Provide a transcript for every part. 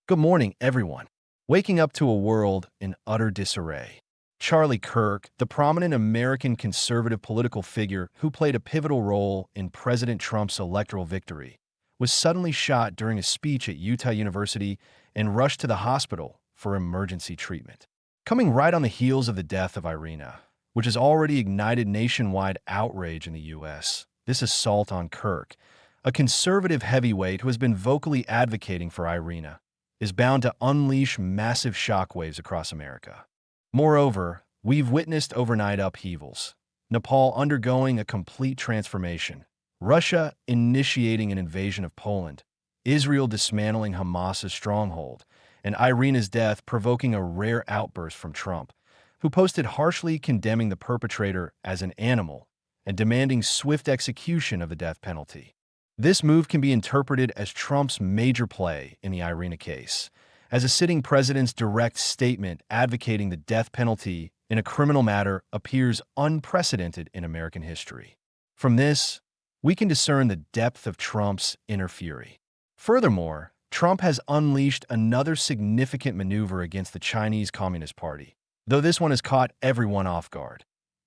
Good morning, everyone. Waking up to a world in utter disarray. Charlie Kirk, the prominent American conservative political figure who played a pivotal role in President Trump's electoral victory, was suddenly shot during a speech at Utah University and rushed to the hospital for emergency treatment. Coming right on the heels of the death of Irina, which has already ignited nationwide outrage in the U.S., this assault on Kirk, a conservative heavyweight who has been vocally advocating for Irina, is bound to unleash massive shockwaves across America. Moreover, we've witnessed overnight upheavals, Nepal undergoing a complete transformation, Russia initiating an invasion of Poland, Israel dismantling Hamas's stronghold, and Irina's death provoking a rare outburst from Trump, who posted harshly condemning the perpetrator as an animal and demanding swift execution of the death penalty. This move can be interpreted as Trump's major play in the Irina case, as a sitting president's direct statement advocating the death penalty in a criminal matter appears unprecedented in American history. From this, we can discern the depth of Trump's inner fury. Furthermore, Trump has unleashed another significant maneuver against the Chinese Communist Party, though this one has caught everyone off guard.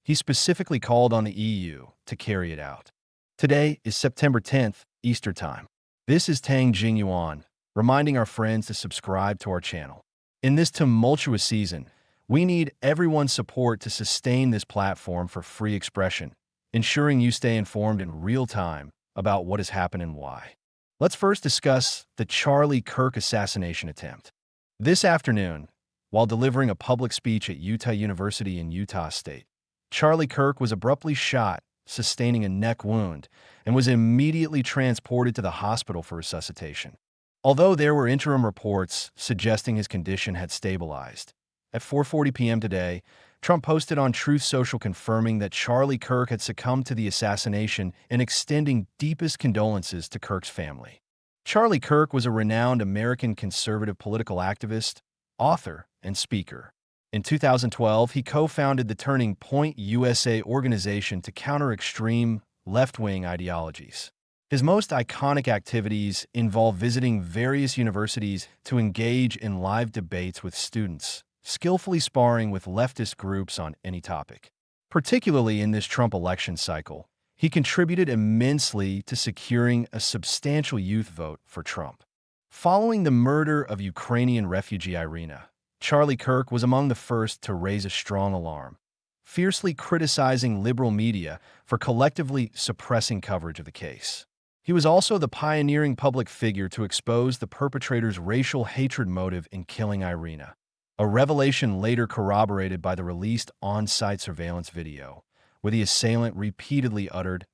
He specifically called on the EU to carry it out. Today is September 10th, Easter Time. This is Tang Jingyuan, reminding our friends to subscribe to our channel. In this tumultuous season, we need everyone's support to sustain this platform for free expression, ensuring you stay informed in real time about what has happened and why. Let's first discuss the Charlie Kirk assassination attempt. This afternoon, while delivering a public speech at Utah University in Utah State, Charlie Kirk was abruptly shot, sustaining a neck wound, and was immediately transported to the hospital for resuscitation. Although there were interim reports suggesting his condition had stabilized, at 4:40 p.m. today, Trump posted on Truth Social confirming that Charlie Kirk had succumbed to the assassination and extending deepest condolences to Kirk's family. Charlie Kirk was a renowned American conservative political activist, author, and speaker. In 2012, he co-founded the Turning Point USA organization to counter extreme left-wing ideologies. His most iconic activities involve visiting various universities to engage in live debates with students, skillfully sparring with leftist groups on any topic. Particularly in this Trump election cycle, he contributed immensely to securing a substantial youth vote for Trump. Following the murder of Ukrainian refugee Irina, Charlie Kirk was among the first to raise a strong alarm, fiercely criticizing liberal media for collectively suppressing coverage of the case. He was also the pioneering public figure to expose the perpetrator's racial hatred motive in killing Irina, a revelation later corroborated by the released on-site surveillance video, where the assailant repeatedly uttered,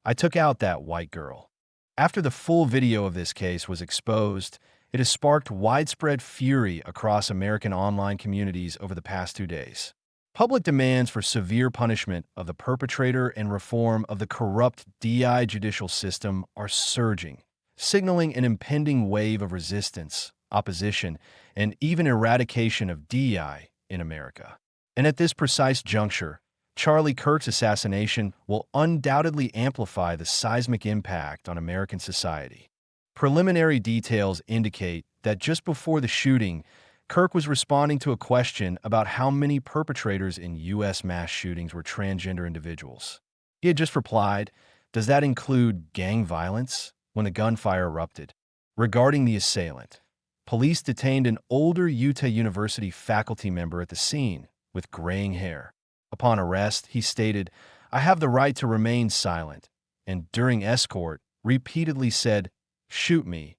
"I took out that white girl." After the full video of this case was exposed, it has sparked widespread fury across American online communities over the past 2 days. Public demands for severe punishment of the perpetrator and reform of the corrupt DI judicial system are surging, signaling an impending wave of resistance, opposition, and even eradication of DI in America. And at this precise juncture, Charlie Kirk's assassination will undoubtedly amplify the seismic impact on American society. Preliminary details indicate that just before the shooting, Kirk was responding to a question about how many perpetrators in U.S. mass shootings were transgender individuals. He had just replied, "Does that include gang violence?" when the gunfire erupted. Regarding the assailant, police detained an older Utah University faculty member at the scene with graying hair. Upon arrest, he stated, "I have the right to remain silent," and during escort, repeatedly said, shoot me,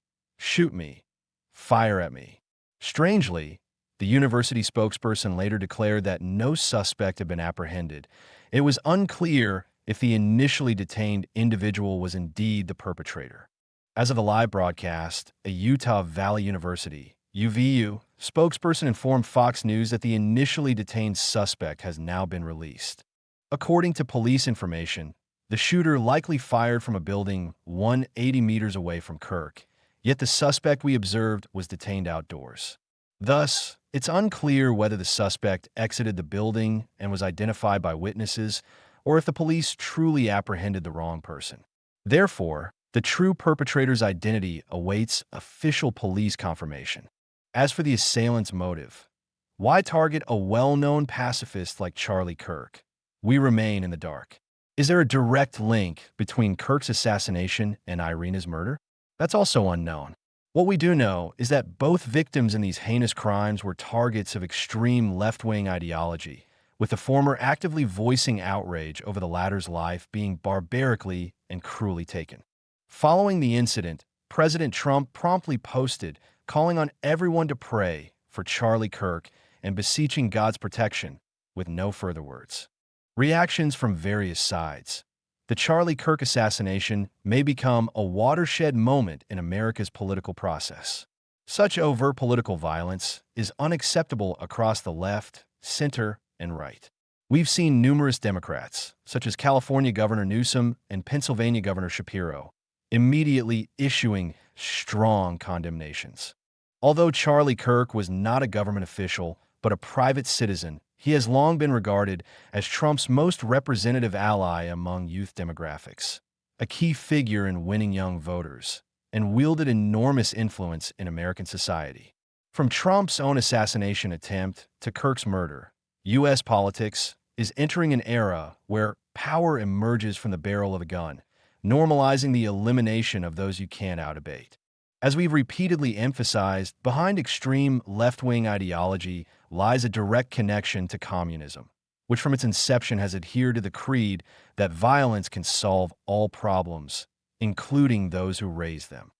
fire at me." Strangely, the university spokesperson later declared that no suspect had been apprehended. It was unclear if the initially detained individual was indeed the perpetrator. As of the live broadcast, a Utah Valley University UVU spokesperson informed Fox News that the initially detained suspect has now been released. According to police information, the shooter likely fired from a building 180 meters away from Kirk, yet the suspect we observed was detained outdoors. Thus, it's unclear whether the suspect exited the building and was identified by witnesses, or if the police truly apprehended the wrong person. Therefore, the true perpetrator's identity awaits official police confirmation. As for the assailant's motive, why target a well-known pacifist like Charlie Kirk? We remain in the dark. Is there a direct link between Kirk's assassination and Irina's murder? That's also unknown. What we do know is that both victims in these heinous crimes were targets of extreme left-wing ideology, with the former actively voicing outrage over the latter's life being barbarically and cruelly taken. Following the incident, President Trump promptly posted, calling on everyone to pray for Charlie Kirk and beseeching God's protection, with no further words. Reactions from various sides. The Charlie Kirk assassination may become a watershed moment in America's political process. Such overt political violence is unacceptable across the left, center, and right. We've seen numerous Democrats, such as California Governor Newsom and Pennsylvania Governor Shapiro, immediately issuing strong condemnations. Although Charlie Kirk was not a government official, but a private citizen, he has long been regarded as Trump's most representative ally among youth demographics, a key figure in winning young voters, and wielded enormous influence in American society. From Trump's own assassination attempt to Kirk's murder, U.S. politics is entering an era where power emerges from the barrel of a gun, normalizing the elimination of those you can't out-debate. As we've repeatedly emphasized, behind extreme left-wing ideology lies a direct connection to communism, which from its inception has adhered to the creed that violence can solve all problems, including those who raise them.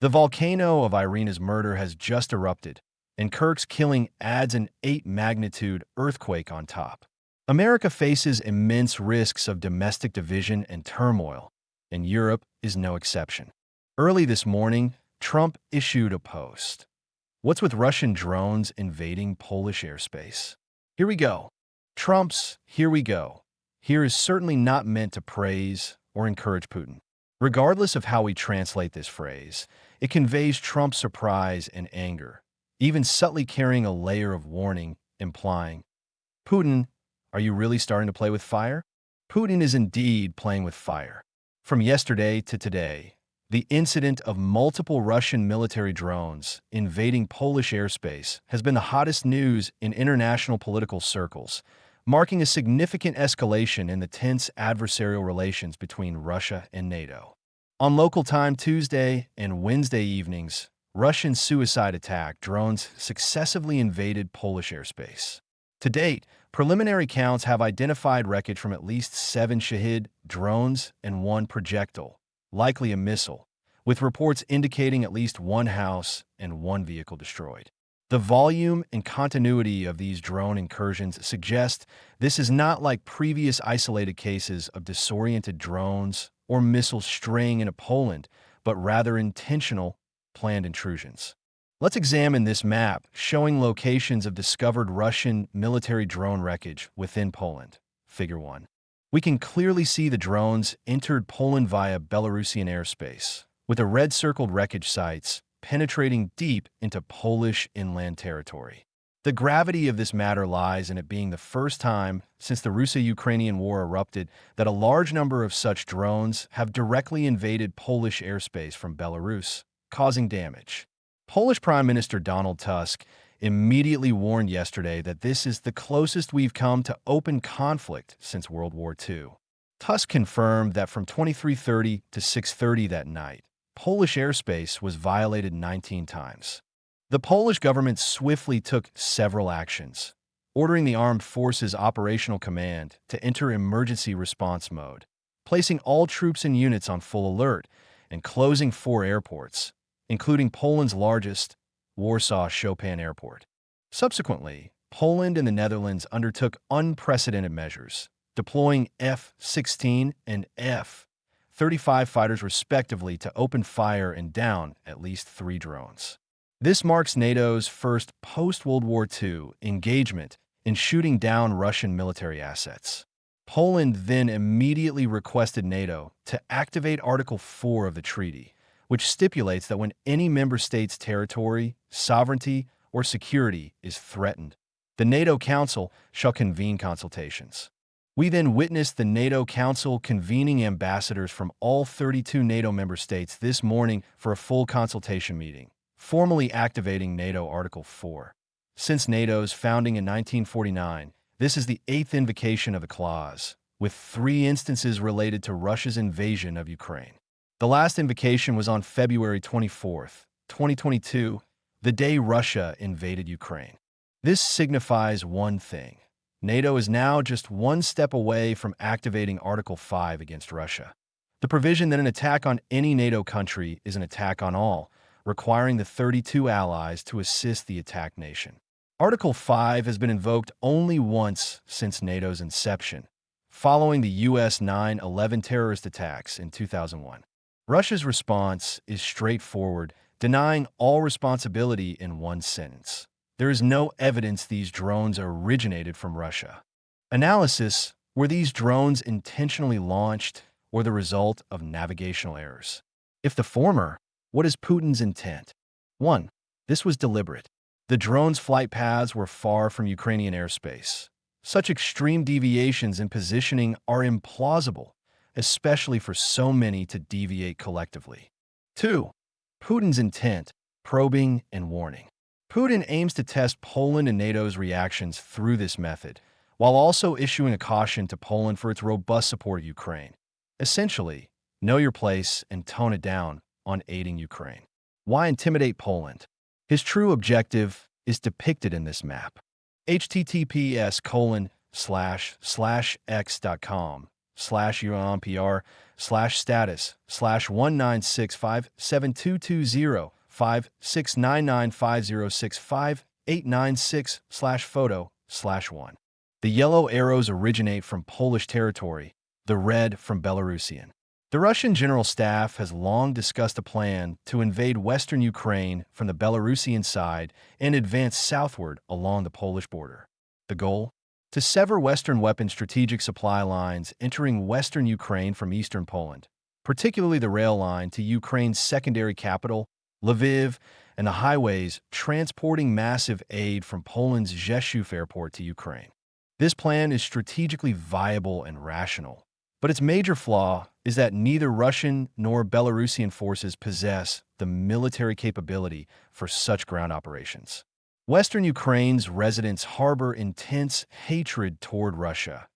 The volcano of Irina's murder has just erupted, and Kirk's killing adds an 8-magnitude earthquake on top. America faces immense risks of domestic division and turmoil, and Europe is no exception. Early this morning, Trump issued a post. What's with Russian drones invading Polish airspace? Here we go. Trump's "here we go" here is certainly not meant to praise or encourage Putin. Regardless of how we translate this phrase, it conveys Trump's surprise and anger, even subtly carrying a layer of warning, implying, Putin, are you really starting to play with fire? Putin is indeed playing with fire. From yesterday to today, the incident of multiple Russian military drones invading Polish airspace has been the hottest news in international political circles, marking a significant escalation in the tense adversarial relations between Russia and NATO. On local time Tuesday and Wednesday evenings, Russian suicide attack drones successively invaded Polish airspace. To date, preliminary counts have identified wreckage from at least 7 Shahid drones and 1 projectile, likely a missile, with reports indicating at least 1 house and 1 vehicle destroyed. The volume and continuity of these drone incursions suggest this is not like previous isolated cases of disoriented drones or missiles straying into Poland, but rather intentional, planned intrusions. Let's examine this map showing locations of discovered Russian military drone wreckage within Poland. Figure 1. We can clearly see the drones entered Poland via Belarusian airspace, with the red-circled wreckage sites penetrating deep into Polish inland territory. The gravity of this matter lies in it being the first time since the Russo-Ukrainian War erupted that a large number of such drones have directly invaded Polish airspace from Belarus, causing damage. Polish Prime Minister Donald Tusk immediately warned yesterday that this is the closest we've come to open conflict since World War II. Tusk confirmed that from 23:30 to 6:30 that night, Polish airspace was violated 19 times. The Polish government swiftly took several actions, ordering the Armed Forces Operational Command to enter emergency response mode, placing all troops and units on full alert, and closing 4 airports, including Poland's largest, Warsaw Chopin Airport. Subsequently, Poland and the Netherlands undertook unprecedented measures, deploying F-16 and F-35 fighters respectively to open fire and down at least 3 drones. This marks NATO's first post-World War II engagement in shooting down Russian military assets. Poland then immediately requested NATO to activate Article 4 of the treaty, which stipulates that when any member state's territory, sovereignty, or security is threatened, the NATO Council shall convene consultations. We then witnessed the NATO Council convening ambassadors from all 32 NATO member states this morning for a full consultation meeting, formally activating NATO Article 4. Since NATO's founding in 1949, this is the 8th invocation of the clause, with 3 instances related to Russia's invasion of Ukraine. The last invocation was on February 24, 2022, the day Russia invaded Ukraine. This signifies one thing. NATO is now just one step away from activating Article 5 against Russia. The provision that an attack on any NATO country is an attack on all, requiring the 32 allies to assist the attacked nation. Article 5 has been invoked only once since NATO's inception, following the U.S. 9/11 terrorist attacks in 2001. Russia's response is straightforward, denying all responsibility in one sentence. There is no evidence these drones originated from Russia. Analysis: were these drones intentionally launched or the result of navigational errors? If the former, what is Putin's intent? 1. This was deliberate. The drones' flight paths were far from Ukrainian airspace. Such extreme deviations in positioning are implausible, especially for so many to deviate collectively. 2. Putin's intent: probing and warning. Putin aims to test Poland and NATO's reactions through this method, while also issuing a caution to Poland for its robust support of Ukraine. Essentially, know your place and tone it down on aiding Ukraine. Why intimidate Poland? His true objective is depicted in this map. https://196507220569950658996/photo/1. The yellow arrows originate from Polish territory, the red from Belarusian. The Russian General Staff has long discussed a plan to invade western Ukraine from the Belarusian side and advance southward along the Polish border. The goal? To sever Western weapon strategic supply lines entering western Ukraine from eastern Poland, particularly the rail line to Ukraine's secondary capital, Lviv, and the highways transporting massive aid from Poland's Rzeszów airport to Ukraine. This plan is strategically viable and rational, but its major flaw is that neither Russian nor Belarusian forces possess the military capability for such ground operations. Western Ukraine's residents harbor intense hatred toward Russia,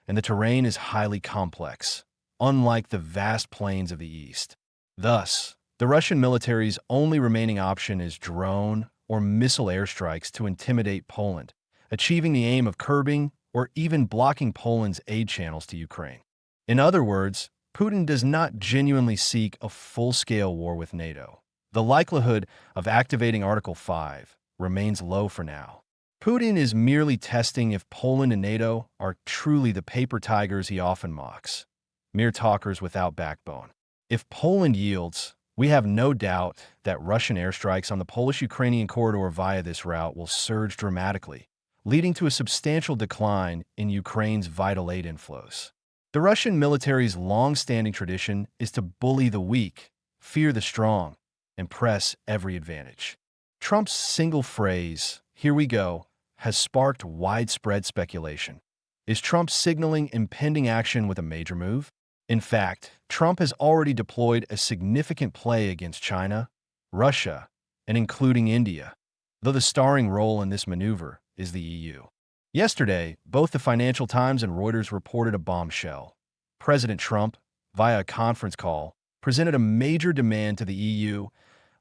and the terrain is highly complex, unlike the vast plains of the east. Thus, the Russian military's only remaining option is drone or missile airstrikes to intimidate Poland, achieving the aim of curbing or even blocking Poland's aid channels to Ukraine. In other words, Putin does not genuinely seek a full-scale war with NATO. The likelihood of activating Article 5 remains low for now. Putin is merely testing if Poland and NATO are truly the paper tigers he often mocks, mere talkers without backbone. If Poland yields, we have no doubt that Russian airstrikes on the Polish-Ukrainian corridor via this route will surge dramatically, leading to a substantial decline in Ukraine's vital aid inflows. The Russian military's long-standing tradition is to bully the weak, fear the strong, and press every advantage. Trump's single phrase, "Here we go," has sparked widespread speculation. Is Trump signaling impending action with a major move? In fact, Trump has already deployed a significant play against China, Russia, and including India, though the starring role in this maneuver is the EU. Yesterday, both the Financial Times and Reuters reported a bombshell. President Trump, via a conference call, presented a major demand to the EU,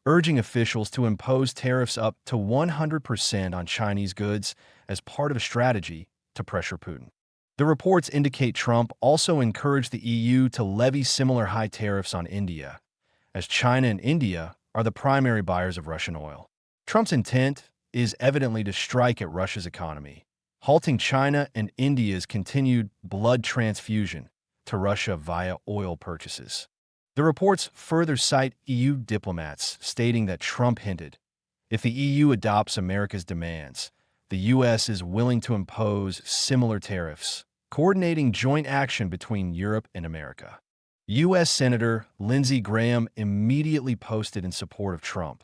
urging officials to impose tariffs up to 100% on Chinese goods as part of a strategy to pressure Putin. The reports indicate Trump also encouraged the EU to levy similar high tariffs on India, as China and India are the primary buyers of Russian oil. Trump's intent is evidently to strike at Russia's economy, halting China and India's continued blood transfusion to Russia via oil purchases. The reports further cite EU diplomats stating that Trump hinted, if the EU adopts America's demands, the U.S. is willing to impose similar tariffs, coordinating joint action between Europe and America. U.S. Senator Lindsey Graham immediately posted in support of Trump.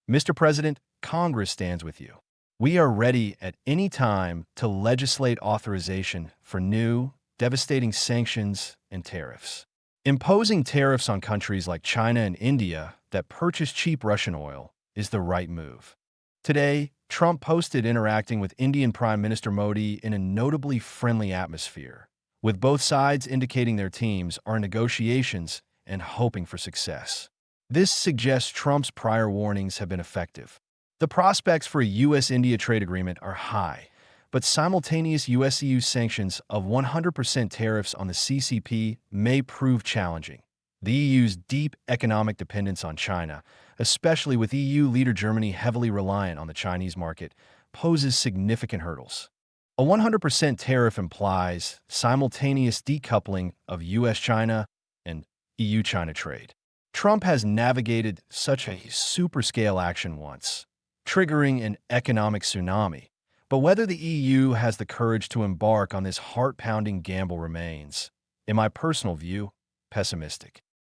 Mr. President, Congress stands with you. We are ready at any time to legislate authorization for new, devastating sanctions and tariffs. Imposing tariffs on countries like China and India that purchase cheap Russian oil is the right move. Today, Trump posted interacting with Indian Prime Minister Modi in a notably friendly atmosphere, with both sides indicating their teams are in negotiations and hoping for success. This suggests Trump's prior warnings have been effective. The prospects for a U.S.-India trade agreement are high, but simultaneous U.S.-EU sanctions of 100% tariffs on the CCP may prove challenging. The EU's deep economic dependence on China, especially with EU leader Germany heavily reliant on the Chinese market, poses significant hurdles. A 100% tariff implies simultaneous decoupling of U.S.-China and EU-China trade. Trump has navigated such a superscale action once, triggering an economic tsunami. But whether the EU has the courage to embark on this heart-pounding gamble remains, in my personal view, pessimistic.